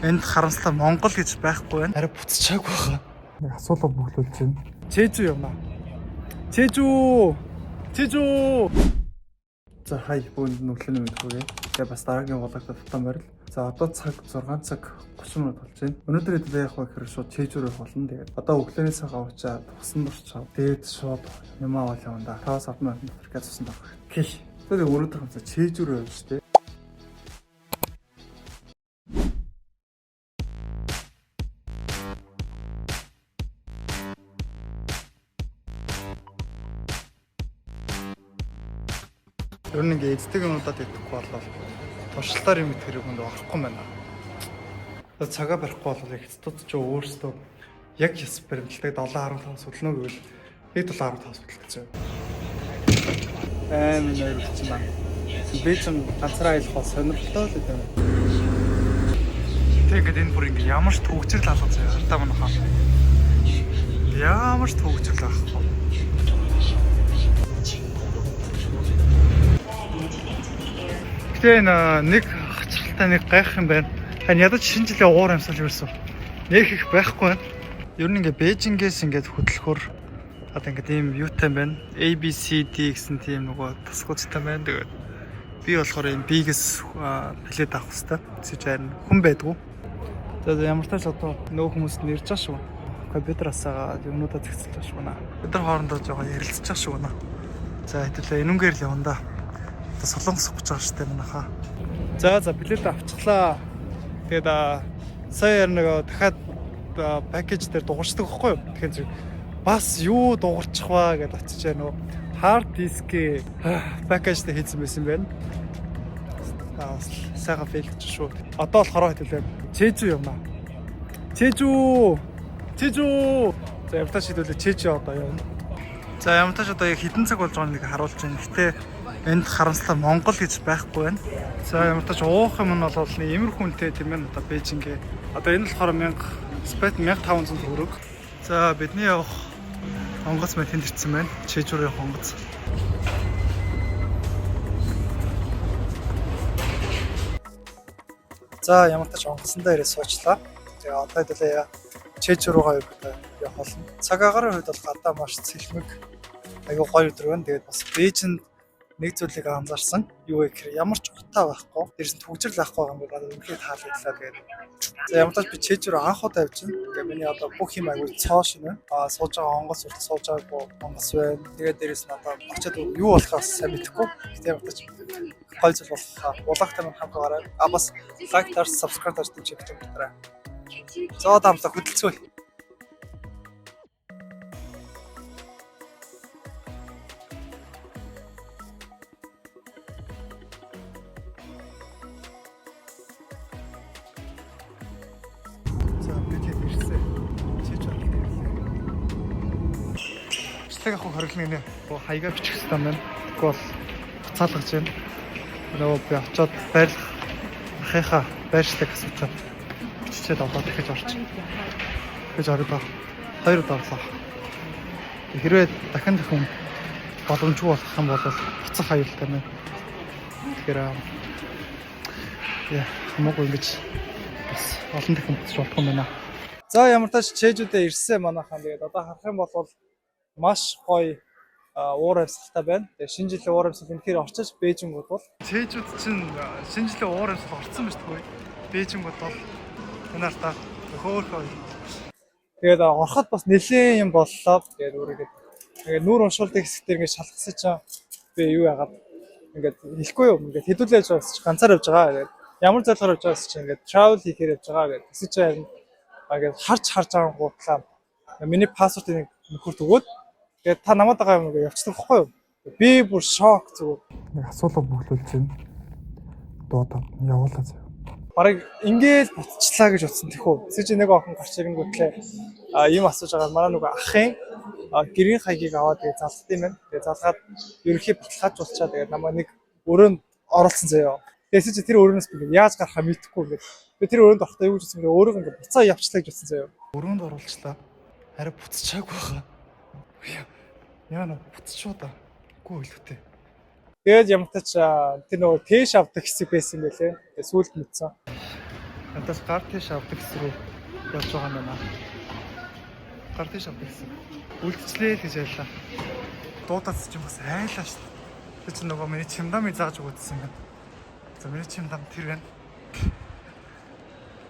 Энд харамслаа Монгол гэж байхгүй байна. Арай буцчаагүй байгаа. Нэг асуулаа бүглүүлж байна. Чэжүү явна. Чэжүү. За хай бүнд нүглэн мэдхүүгээ. Тэгээ бас дараагийн вологтой тутам барил. За одоо цаг 6 цаг 30 минут болж байна. Өнөөдөр хэдвэ явах вэ гэхээр шууд чэжүүр явах болно. Тэгээд одоо өглөөний цагаа уучаад тусан дурчаад дээд шууд юм аваад явна да. 5-10 минут тэрхээ тусан дурах. Окей. Тэгээд өнөөдөр хамсаа чэжүүр явна шүү дээ. Ер нь ингээ эздэг юмудад идэхгүй болол туршилтаар юм итгэх хүнд орохгүй юм байна. Цагаа барихгүй бол их хэцүүд ч өөрсдөө яг яс баримтлагдаг 7.15 сүлнөө гэвэл хэд 7.15 сүлт гэж байна. Амар нэрвч маань. Би ч ганцаараа аялах бол сонирхолтой л гэдэг. Тэгээд энэ бүр ингээ ямар ч төгжрөл алгаж байгаа. Артаа манайхаа. Ямар ч төгжрөл авахгүй. Тэгээ нэг хачралтай нэг гайх юм байна. Хань ядаж шинэ жилийн уур амьсгал ерөөсөө нэг их байхгүй байна. Ер нь ингээ Бээжингээс ингээд хөдөлгөхөр одоо ингээд ийм юутай байна. ABCD гэсэн тийм нөгөө тасгуудтай байна. Тэгээд би болохоор ийм B-гээс плед авах хэрэгтэй. Тэсэж харин хүн байдгүй. Тэгээд ямар ч тач одоо нөө хүмүүст нэрж байгаа шүү. Компьютераасаа юмнуудаа зэгцэлж байгаа шүү. Бид нар хоорондоо жоо ярилцж байгаа шүү. За хэвлээ энүүгээр л явна да. Солонгос гэж байгаа шүү дээ манайхаа. За билет авчихлаа. Тэгээд сая нэг дахиад пакэж дээр дуурчдаг байхгүй юу? Тэгэхээр бас юу дуурчих ваа гэдээ очиж байна уу? Hard disk пакэжтэй хийсэн байсан байна. Сайхан фейлч шүү. Одоо болохоор хэлээ. Чэжүү явна. Чэжүү. За ямтаа шийдвэлээ чэжүү одоо явна. За ямтаа одоо яг хэдэн цаг болж байгааг нэг харуулж байна. Гэтэ энд харамслаа Монгол гэж байхгүй байна. За ямар ч уух юм нь бол иймэрхүү үнэтэй тийм ээ. Одоо Бээжингээ. Одоо энэ болохоор 1500 төгрөг. За бидний явах онгоц маань тэнд ирсэн байна. Чэжүүр явах онгоц. За ямар ч онгоцондоо ирээ суучлаа. Тэгээ одоо хэдүүлээ чэжүүр руугаа явах болно. Цаг агарын хувьд бол гадаа маш цэлмэг аюу гоё өдөр байна. Тэгээд бас Бээжинд нэг зүйлийг анзаарсан. Юу вэ гэхээр ямар ч утаа байхгүй. Дээрс нь төгжрөл байхгүй юм байна. Үнэхээр таалагдлаа тэгээд. За ямар ч би чэжүүр анх удаа явж байна. Тэгээд миний одоо бүх юм аюу цоо шинэ. Сууж байгаа онгоц урт сууж байгаагүй онгоц байна. Тэгээд дээрс нь одоо очиад юу болохоос сайн мэдэхгүй. Тэгээд ямар ч гоё зүйл болох. Улагтай маань хамгаараа. Бас лайк даар subscribe даар дэмжиж өгдөг. За одоо хамтдаа хөдөлцгөөе. Тэг ах хориглоно нэ. Хаягаа бичих хэрэгтэй байна. Тэгэхгүй бол буцаалгаж байна. Нөгөө би очиод байрлах ахыхаа байршлаг асуучаад биччихээд аваад дахиж орчих. Тэгэж ороод 2 удаа орлоо. Хэрвээ дахин боломжгүй болох юм бол буцах аюултай байна. Тэгэхээр хамаагүй ингэж бас олон дахин буцаж болох юм байна. За ямар тач чэжүүдээ ирсэн манайхан. Тэгээд одоо харах юм бол маш гоё уур амьсгалтай байна. Тэгээ шинэ жилийн уур амьсгал үнэхээр орчиж Бээжингүүд бол чэжүүд чинь шинэ жилийн уур амьсгал орсон байж тгүй. Бээжингүүд бол танаар та хөөхөө. Тэгээд ороход бас нэлээд юм боллоо. Тэгээд өөрөөр тэгээд нүүр уншуулдаг хэсгээр ингээд шалгасан чинь би юу яагаад ингээд хэлэхгүй юу. Ингээд хэдүүлээж байгаа ганцаар явж байгаа. Тэгээд ямар зорилгоор явж байгаас чинь ингээд travel хийхээр явж байгаа гэдэг. Тэсэж харин ингээд харж байгаа гутлаа. Миний пассвортыг нөхөрт өгөөд тэгээд та намайг байгаа юм уу явчихдаг байхгүй юу? Би бүр шок зүгээр. Нэг асуулаа бүглүүлж байна. Одоо явуулаа заяа. Бараг ингээд буцчлаа гэж утсан тэхүү. Тэсэж нэг охин гарч ирэнгүүтлээ ийм асууж байгаа. Манай нөгөө ахын гэрийн хаягийг аваад тэгээд залгад юм байна. Тэгээд залгаад ерөнхий баталгаажуулчаа тэгээд намайг нэг өрөөнд оруулсан заяа. Тэсэж тэр өрөөнөөс би яаж гарахаа мэдэхгүй ингээд. Би тэр өрөөнд орохдоо юу гэж хэлсэн бэ? Өөрөө ингээд буцаа явчлаа гэж утсан заяа. Өрөөнд оруулчлаа. Арай буцчаагүй байгаа. Яна буцчихоо да. Үгүй хэлвэтэй. Тэгээд ямар ч тач тэр нөгөө тээш авдаг хэсэг байсан байлээ. Тэгээд сүүлд мэдсэн. Надаас гар тийш авдаг хэсэг рүү явж байгаа юм байна. Гар тийш авдаг хэсэг. Үлдчихлээ л гэж байлаа. Дуудаас ч юм бас айлаа шүү дээ. Тэр чинь нөгөө миний чимдамыг зааж өгөөдсөн юм байна. За миний чимдам тэр байна.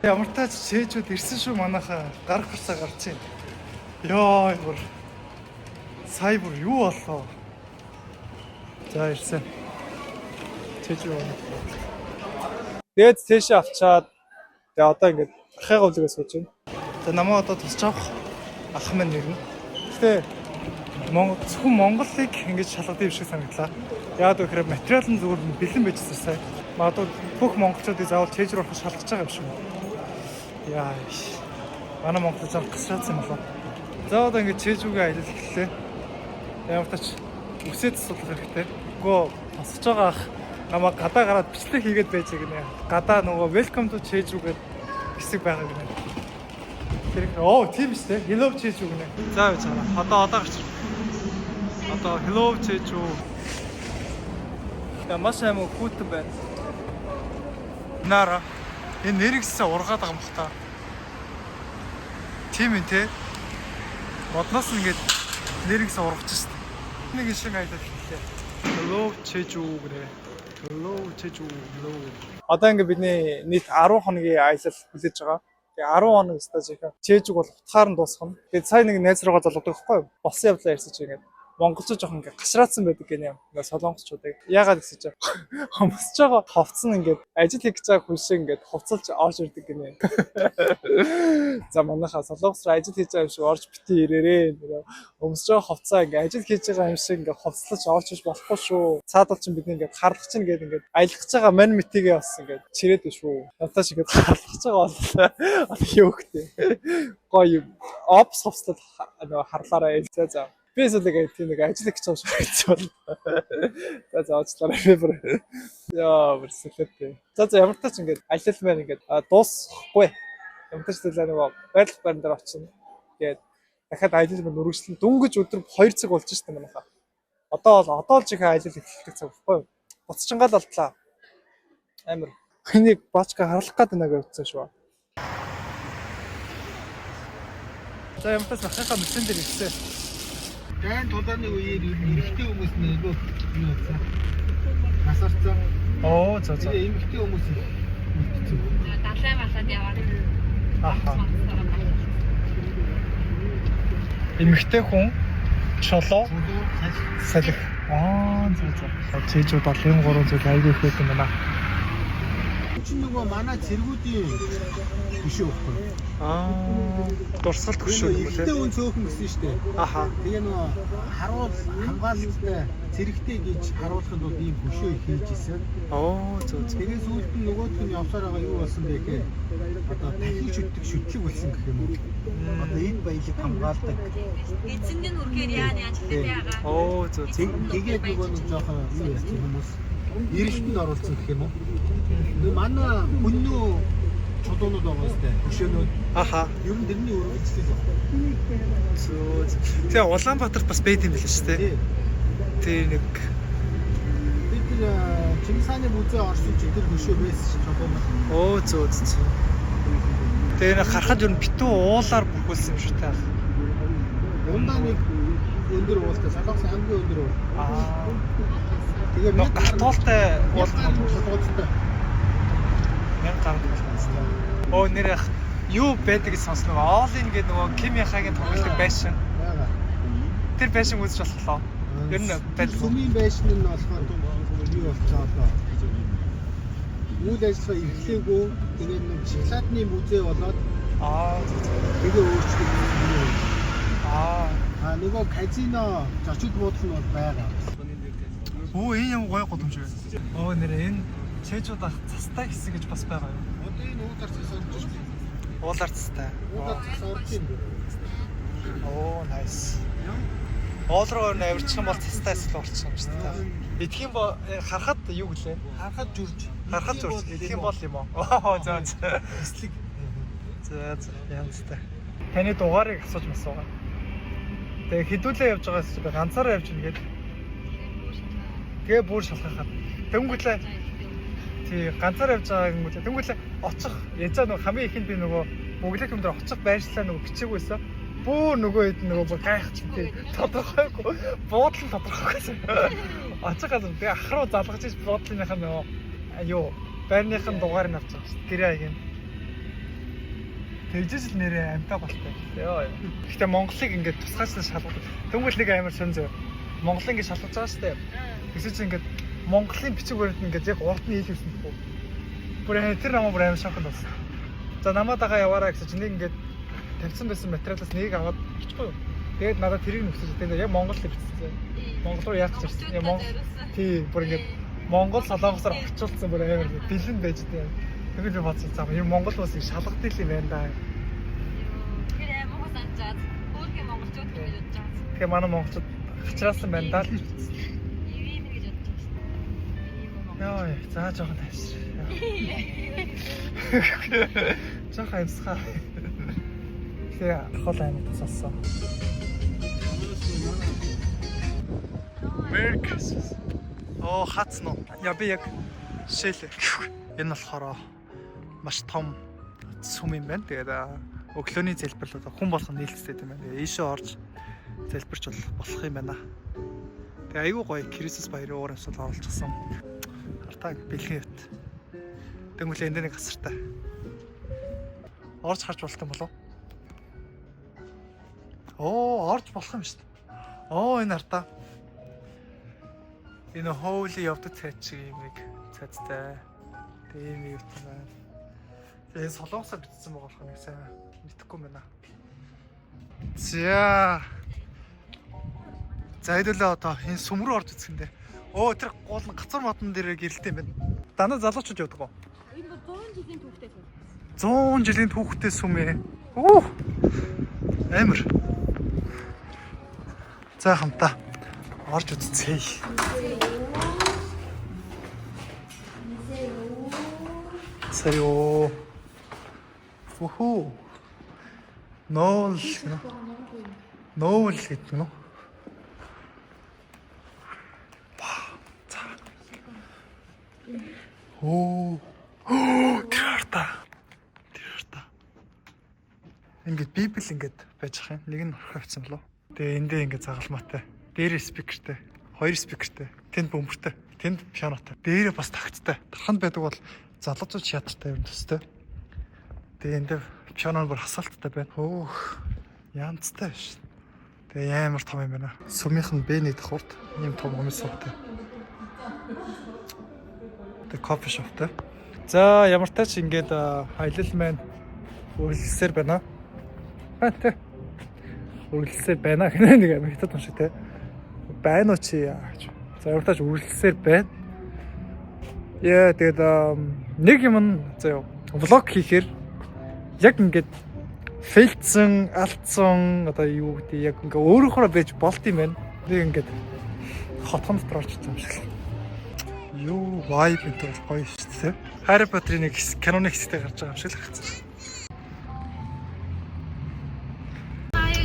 Ямар тач чэйжүүд ирсэн шүү манайхаа гарах хурцаа гарч ийн. Ёо бүр сая бүр юу боллоо. За ирсэн. Чэйжүү. Тэгээд цээшээ авчаад тэгээ одоо ингээд ахыгаа үлгээ сууж байна. Тэгээ намаа одоо тусч авах ах минь нэрнэ. Гэтэ зөвхөн Монголыг ингэж шалгадаг юм шиг санагдлаа. Яг гэхээр материал нь зүгээр бэлэн байжсэн сая. Магадгүй бүх монголчуудыг заавал чэйж рүү шалгаж байгаа юм шиг байна. Яа. Манай Монгол зам гасраацсан болоо. За одоо ингэ чэйжүүгээ аялал эхэллээ. Ямар тач үсээд судлах хэрэгтэй. Үгүй тасч байгаа ах намайг гадаа гараад бичлэг хийгээд байж гэнэ. Гадаа нөгөө welcome to чэйжүүгээд хэсэг байгаа гэнэ. Тэр тийм шүү дээ. Hello чэйжүү гэнэ. За яа чараа. Одоо гарч. Одоо hello чэйжүү. Я маш амин хүүтэн байна. Нара энэ нэрэгсээ ургаад байгаа юм л та. Тийм ээ те. Модноос ингээд нэрэгсээ ургаж шít. Нэг шиг аялал хэлээ. Hello чэйжүү гэнэ. Hello чэйжүү. Hello. Одоо ингээд бидний нийт 10 хоногийн аялал хүлээж байгаа. Тэгээ 10 хоног стаж ихэ. Чэйжүүг бол утгаар нь дуусгана. Тэгээд сая нэг найз руугаа залгадаг байхгүй юу? Болсон явдлаа ярьсаж ингээд монголчууд жоох ингээд гашраацсан байдаг гэнэ юм. Ингээд солонгосчуудыг яагаад гэсэж хомсож байгаа ховцсон ингээд ажил хийж байгаа хүн шиг ингээд хувцалж орж ирдэг гэнэ. За манайхаа солонгос руу ажил хийж байгаа юм шиг орж бити ирээрээ. Өмсөж байгаа хувцаа ингээд ажил хийж байгаа юм шиг ингээд хувцлаж орж иж болохгүй шүү. Цаадал чинь бид ингээд харлах чинь ингээд аялгаж байгаа мань мэтигээ бас ингээд чирээд биш үү. Надад шиг ингээд харлах байгаа бол юу гэх гоё опс хувцлал нөгөө харлаараа за би зөвлөг тийм нэг ажил хийж байгаа шиг хэлж байна. За уучлаарай би бүр яа бүрсэлтэй. За ямар ч тач ингээд аялал маань ингээд дуусахгүй. Ямар ч тач нөгөө байрлах байран дээр очино. Тэгээд дахиад аялал маань үргэлжлэн дөнгөж өдөр 2 цаг болж штэ манайхаа. Одоо л жихээ аялал эхлэх цаг байхгүй юу? Буцчингаал болтлаа. Амар. Энийг бачка харлах гээд байгааг утсан шүү. За ямар ч тач ахыхаа мөсөн дээр ирсэн. Дайн тулааны үеэр эрэгтэй хүмүүс нөгөө юу болсон? Насарсан. Оо за. Эмэгтэй хүмүүс үлдсэн. Далай масаад яваад. Аха. Эмэгтэй хүн чолоо салхи. За. Чэйжүүд бол юм 300 айгүй их байсан байна. Чи нөгөө манай цэргүүдийн гүшүү байхгүй. Дурсгалт гүшүү юм уу те? Эрэгтэй хүн цөөхөн гэсэн шүү дээ. Аха. Тэгээ нөгөө харуул хамгаалалттай цэрэгтэй гэж харуулахын тулд ийм гүшөө хийж исэн. Зөв. Тэгээ сүүлд нь нөгөөх нь явсаар байгаа юу болсон бэ гэхээр одоо дахин шүтдэг шүтлэг болсон гэх юм уу? Одоо энэ баялаг хамгаалдаг. Эзэн нь үргээр яаж хэлээ байгаа. Зөв. Тэгээд нөгөө нэг жоохон юу яасан хүмүүс эрэлтэнд оруулсан гэх юм уу? Манай хүннүү чулуунууд байгаа сте хөшөөнүүд. Аха. Ер нь тэрний өргөжлөл байна. Тэгээ Улаанбаатарт бас байт юм биш үү те? Тэр нэг бид Чингисхааны музей орсон чинь тэр хөшөө байсан чулуун. Зөв. Тэгээ нэг харахад ер нь битүү уулаар бүрхүүлсэн юм шүү те. Ундаа нэг өндөр уултай, Солонгос хамгийн өндөр уул. Тэгээ нэг гартуултай уултай. Яг гар болсон. Нэр юу байдаг гэж сонсноо. All-in гэдэг нөгөө Ким Яхагийн тоглолтог байшин. Тэр байшин үзэж болохлоо. Ер нь байдаг. Сүмийн байшин нь болохоор юу болчихоо одоо. Үйл ажиллагаа эхлэегүй. Тэгээд нэг шоколадны музей болоод тэгээ өөрчлөлт. Нөгөө казино зочид буудлын бол байгаа. Энэ юм гоё гудамж байна. Нэр энэ чэйжүүд ах цастай хэсэг гэж бас байгаа юм. Одоо энэ уулаар цас орж шүү дээ. Уулаар цастай. Уулаар цас орж юм. Nice. Уул руу авирчих юм бол цастай эсвэл болчих юм шүү дээ. Идэх юм бол харахад юу гэлээ? Харахад жүрж. Идэх юм бол юм уу? За. Эслэг. За янзтай. Таны дугаарыг асууж масуугаа. Тэгээ хэдүүлээ явж байгаас би ганцаараа явж гин гээд. Тэгээ бүр шалгахад. Тэнгүүтлээ. Тий ганцаар явж байгаа юм уу. Тэнгүүл очих язаа нөгөө хамгийн ихэнд би нөгөө бүглэх юм дээр очих байршлаа нөгөө бичээгүй байсан. Бөө нөгөө хэд нөгөө бүр гайхаж тий тодорхойгүй буудлын тодорхойгүй. Очих газар тэгээ ах руу залгаж ич буудлынх нь нөгөө юу байрных нь дугаар нь авч байгаа шүү дээ. Гэрээ аяг нь. Тэгжээс л нэрээ амтаа болтой. Йоо. Гэхдээ Монголыг ингээд тусгаачлан шалгах. Тэнгүүл нэг амар шин зөө. Монголыг ингээд шалгаж байгаа шүү дээ. Тэгсэн чинь ингээд Монголын бичиг баримт ингээд яг урд нь хийлгэсэн гэхгүй. Бүр тэр намаа бүр амар шокнд болсон. За намаа дагаа яваараа гэсэн чинь нэг ингээд тавьсан байсан материалаас нэг аваад бичихгүй юу. Тэгээд надад тэрийг нөхсөж тэгээд яг Монгол л бичсэн. Монгол руу яаж чирсэн. Яг Монгол тий бүр ингээд Монгол солонгосоор орчуулсан бүр амар бэлэн байж дээ. Тэгээд би бодсон цаа юм Монгол улсыг шалгаддаг юм байна да. Тэр амар хос анчаад өөрхөн монголчууд гэж бодож байгаа. Тэгэхээр манай монголчууд хачраасан байна даа л гэж бодсон. Яа, за жоохон тайвшир. Жоохон амсгаа. Тэгээ хол аймаг тасалсан. Merry Christmas. Оо, хацноо. Яа би яг шилээ. Энэ болохоор маш том сүм юм байна. Тэгээд өглөөний залбирал хүн болгон нийлцтэй юм байна. Ийшээ орж залбирч болох юм байна. Тэгээ айгүй гоё Крисмас баярын уур амьсгал оруулчихсан. Хартаа бэлгийн өвт. Тэнгүүл энд нэг гасартай. Орж харж болтой болов? Оо, орж болох юм шүү дээ. Оо, энэ хартаа. Энэ holy явдаг цайд шиг юм нэг цайдтай. Тэгээ юм өвт юм байна. Тэгээ солонгосоор бичсэн байгаа болох нэг сайн мэдэхгүй юм байна. За хэдүүлээ одоо энэ сүм рүү орж үзэх юм дээ. Оо тэр гол гацар модон дээр гэрэлтэй юм байна. Дандаа залуучууд явдаг уу? Энэ 100 жилийн түүхтэй сүм. 100 жилийн түүхтэй сүм ээ. Оо! Амар. За хамтаа орж үзцгээе. Сэрё. Фуху. Нол. Нол гэдэг нь. Оо. Тэр харта. Ингээд библ ингээд байж ах юм. Нэг нь орхив авсан болов. Тэгээ эндээ ингээд загалмаатай. Дээрээ спикертэй. Хоёр спикертэй. Тэнд бөмбөртэй. Тэнд пианотой. Дээрээ бас тагцтай. Тарханд байдаг бол залуучууд шатартай юм төстэй. Тэгээ эндээ пиано бүр хасаалттай байна. Хөөх. Янзтай шүү. Тэгээ амар том юм байна. Сүмийнх нь Бэний давхурд ийм том хүмүүс суутай. Кофе шоптой. За ямар тач ингээд аялал маань үргэлжлэлсээр байна. Тэ. Үргэлжлэлсээр байна гэх нэг юм хятад юм шиг те. Байна уу чи яач. За ямар тач үргэлжлэлсээр байна. Яа тэгээд нэг юм заяа влог хийхээр яг ингээд фейлцэн, алдсан одоо юу гэдэг яг ингээ өөрөөхөө байж болт юм байна. Нэг ингээд хотхон дотор орчихсон юм шиг. Юу vibe энэ гоё шүү дээ. Harry Potter-ийн нэг киноны хэсэгтэй гарч байгаа юм шиг л харагдсан.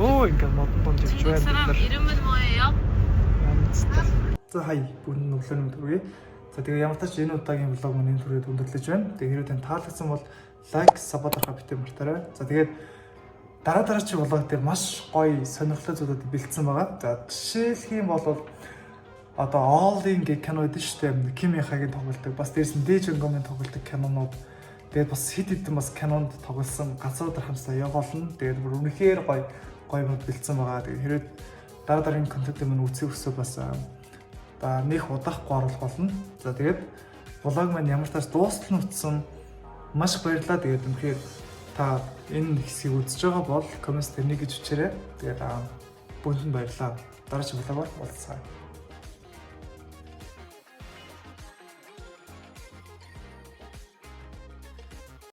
Оо ингээ модон жиж байна. 이름은 뭐예요? За хай бүгд өглөөний өдрөө. За тэгээ ямар ч энэ удаагийн влог маань энэ түрээд өндөрлөж байна. Тэгээ хэрвээ тань таалагдсан бол лайк, саббарахаа битээ мартаарай. За тэгээд дараагийн влог дээр маш гоё сонирхолтой зүйлүүд бэлдсэн байгаа. За жишээлх юм бол одоо All-in гэх кино гэдэг шүү дээ. Ким Яхагийн тоглолдог. Бас дээрс нь Дэж Гонгомын тоглолдог кинонууд. Тэгээд бас хэд хэдэн бас кинонд тоглосон ганцаар хамсаа явуулна. Тэгээд бүр үнэхээр гоё мод бэлдсэн байгаа. Тэгээд хэрвээ дараагийн контент юм үзэх хүсвэл бас нэг удахгүй оруулах болно. За тэгээд влог маань ямар ч тач дуустал нь утсан маш баярлалаа. Тэгээд үнэхээр та энэ хэсгийг үзэж байгаа бол коммент дээр нэг гэж бичээрэй. Тэгээд бүгдэнд баярлалаа. Дараагийн влогоор уулзцгаая.